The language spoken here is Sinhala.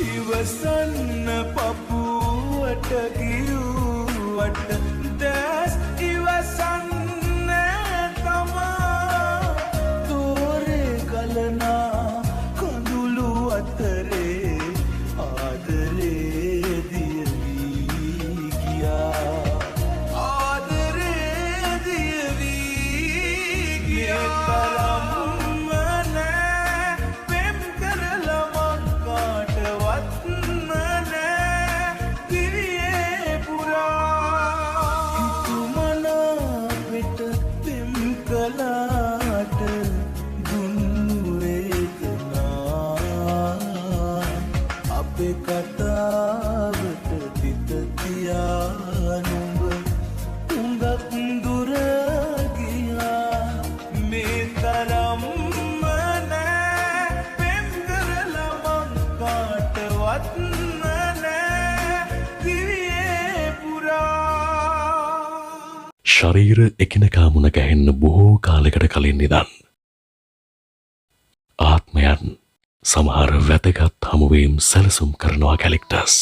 ඉවසන්න පපුවට ගියුවට දැස් ඉවසන්න තමා තෝරේ ගලනා කඳුළු අතරේ ආදරේ දියවී ගියා ආදරේ දියවී ගියා කතාවට තිත තියා නුඹ තුඟක් දුර ගියා මේ තරම්ම නෑ පෙම් කරලා මං කාටවත් නෑ දිවියේ පුරා ශරීර එකිනෙකා මුණ ගැහෙන්න බොහෝ කාලයකට කලින් ඉඳන් ආත්මයන් සමහර වැදගත් හමුවීම් සැලසුම් කරනවා කැලෙක්ටස්